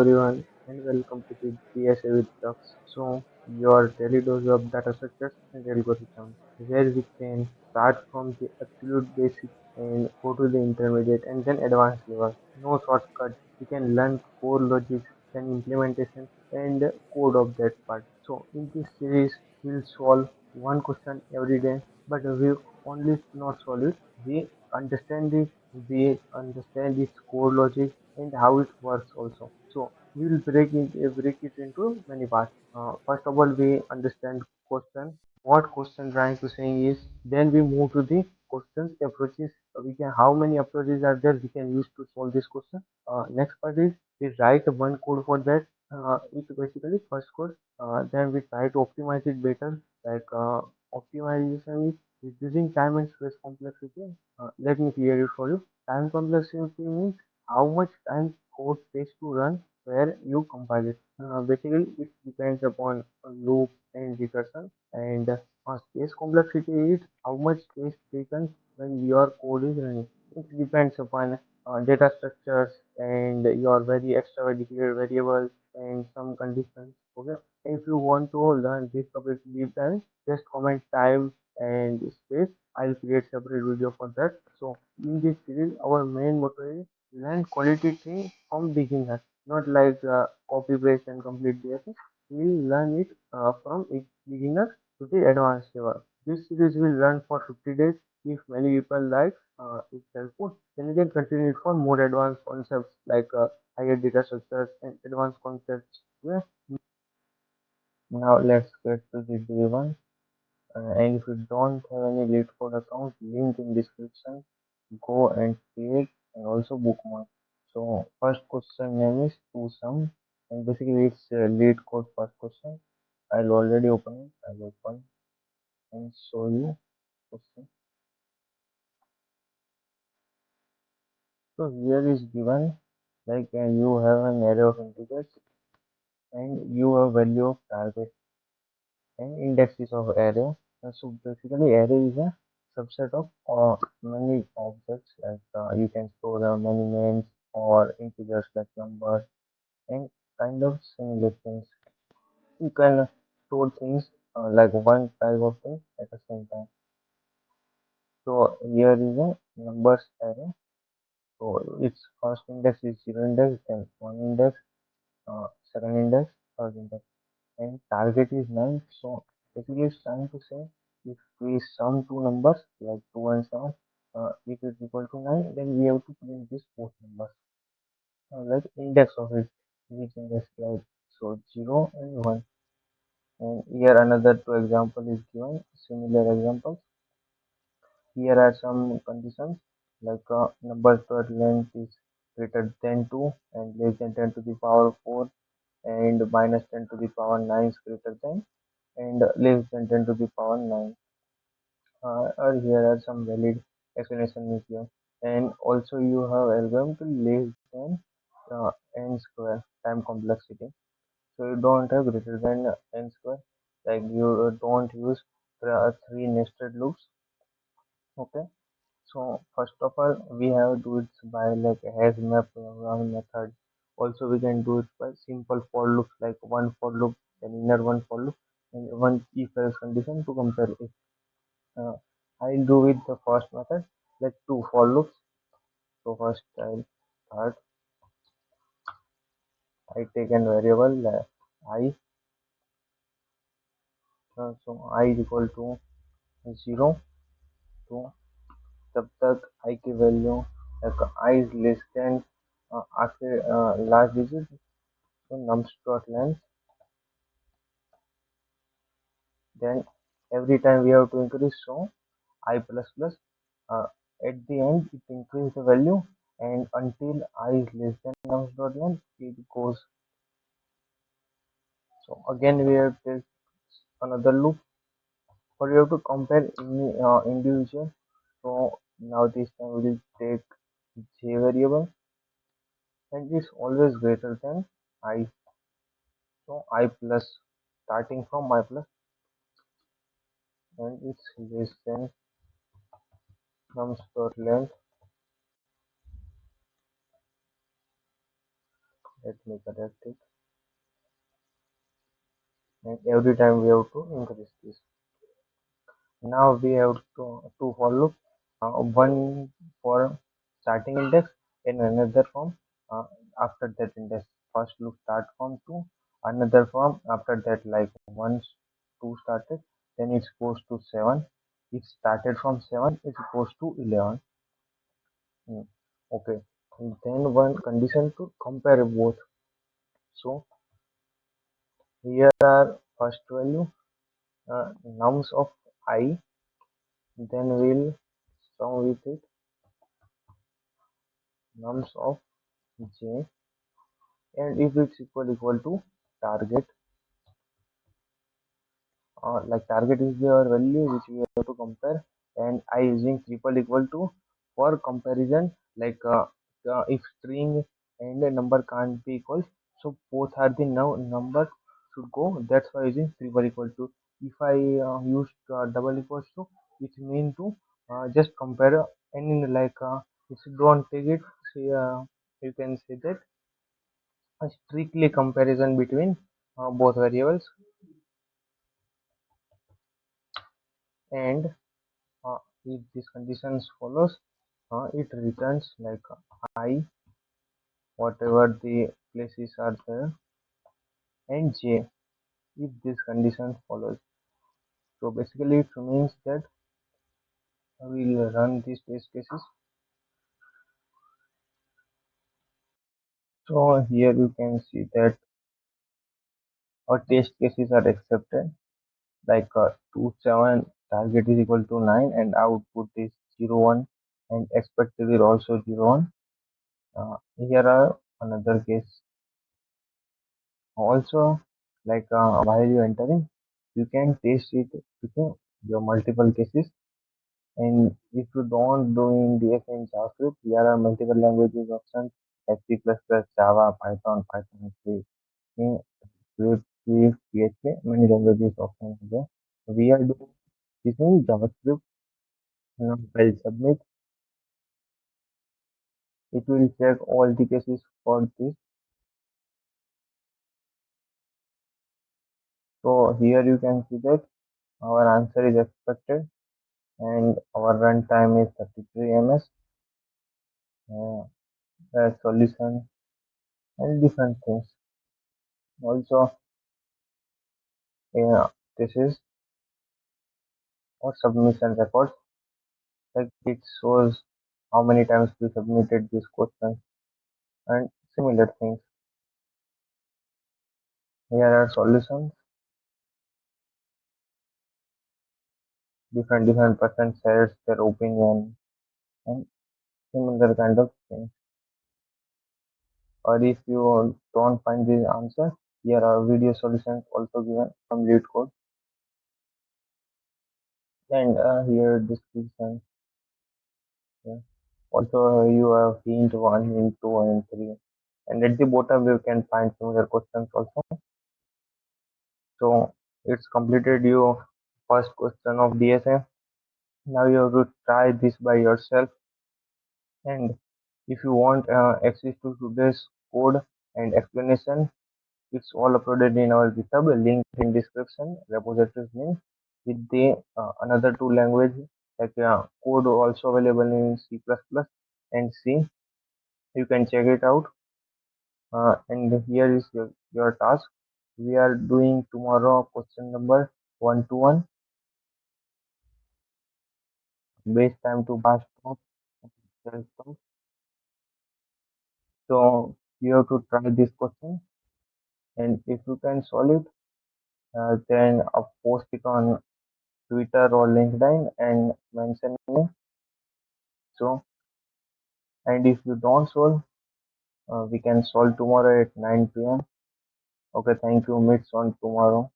everyone, and welcome to the DSA with Talks. So, your daily dose of data structures and algorithms, where we can start from the absolute basic and go to the intermediate and then advanced level. No shortcut. We can learn core logic, then implementation, and code of that part. So, in this series, we'll solve one question every day, but we only not solve it. We understand it. We understand its core logic and how it works also. So we will break it into many parts. First of all, we understand question. What question trying to say is. Then we move to the questions approaches. We can how many approaches are there we can use to solve this question. Next part is we write one code for that. It's basically first code. Then we try to optimize it better. Like optimization is reducing time and space complexity. Let me clear it for you. Time complexity means how much time code takes to run where you compile it. Basically, it depends upon a loop and recursion. And space complexity is how much space taken when your code is running. It depends upon data structures and your very extra declared variables and some conditions. Okay, if you want to learn this topic deep dive, just comment time and space. I'll create separate video for that. So in this series, our main motto is learn quality thing from beginners, not like copy paste and complete DSA. We'll learn it from beginner to the advanced level. This series will run for 50 days. If many people like it's helpful, then you can continue it for more advanced concepts like higher data structures and advanced concepts. Yeah. Now let's get to the day one. And if you don't have any LeetCode account, link in description. Go and create and also bookmark. So first question name is to sum, and basically it's LeetCode first question. I'll already open it. I'll open and show you question. So here is given like you have an array of integers and you have value of target and indexes of array. So basically array is a subset of many objects like you can store many names or integers like numbers and kind of similar things. You can store things like one type of thing at the same time. So here is a numbers array. So its first index is zero index, then one index, second index, third index, and target is none. So basically it's trying to say if we sum two numbers like 2 and 7, if it's equal to 9, then we have to print this both numbers. Like index of it, which index like so 0 and 1. And here another two example is given, similar examples. Here are some conditions like number third length is greater than 2 and less than 10 to the power 4 and minus 10 to the power 9 is greater than and less than 10 to the power 9. Or here are some valid explanation is here. And also you have algorithm to less than n square time complexity. So you don't have greater than n square. Like you don't use three nested loops. Okay. So first of all, we have do it by like hash map programming method. Also, we can do it by simple for loops like one for loop, then inner one for loop, and one if else condition to compare it. Uh, I'll do with the first method like two for loops. So first I'll start. I take an variable I. So I is equal to 0 to तब तक I की value like I is less than आखिर last digit so nums dot length. Then every time we have to increase so I plus plus uh, at the end it increase the value and until I is less than nums dot length it goes. So again we have to take another loop or you have to compare any individual. So now this time we will take j variable and it's always greater than I. So I plus starting from I plus and it's less than nums dot length. Let me correct it. And every time we have to increase this. Now we have two for loop, one for starting index and another from after that index. First loop start from 2, another from after that, like once 2 started, then it goes to 7. It started from 7, it goes to 11. Okay, and then one condition to compare both. So here are first value, nums of I, then we'll sum with it, nums of j, and if it's equal to target, like target is your value which we have to compare, and I using triple equal to for comparison, like if string and a number can't be equal, so both are the now number should go, that's why using triple equal to. If I use double equals to, it mean to just compare any, like if you don't take it, say, you can say that a strictly comparison between both variables, and if this conditions follows, it returns like I, whatever the places are there, and j if this condition follows. So basically it means that we'll run these test cases. So here you can see that our test cases are accepted, like 2 7 target is equal to 9 and output is 0 1, and expected is also 0 1. Here are another case also, like while you entering, you can test it with your multiple cases. And if you don't do in DSA in JavaScript, there are multiple languages options like C++, Java, Python 3, in Swift, PHP, many languages options there. We are doing this in JavaScript. Now while submit, it will check all the cases for this. So here you can see that our answer is expected and our runtime is 33 ms. Solution and different things. Also, this is our submission records. Like it shows how many times we submitted this question and similar things. Here are solutions. Different person shares their opinion and similar kind of things. Or if you don't find the answer, here are video solutions also given from LeetCode. And here description. Yeah. Also, you have hint 1, hint 2, and 3. And at the bottom, you can find similar questions also. So, it's completed your first question of DSA. Now you have to try this by yourself. And if you want access to today's code and explanation, it's all uploaded in our GitHub, link in description, repositories link with the another two languages, like code also available in C++ and C. You can check it out. And here is your task. We are doing tomorrow question number 1 to 1. Base time to bar stop. So you have to try this question, and if you can solve it, then post it on Twitter or LinkedIn and mention me. So, and if you don't solve, we can solve tomorrow at 9 p.m. Okay, thank you. Meet on tomorrow.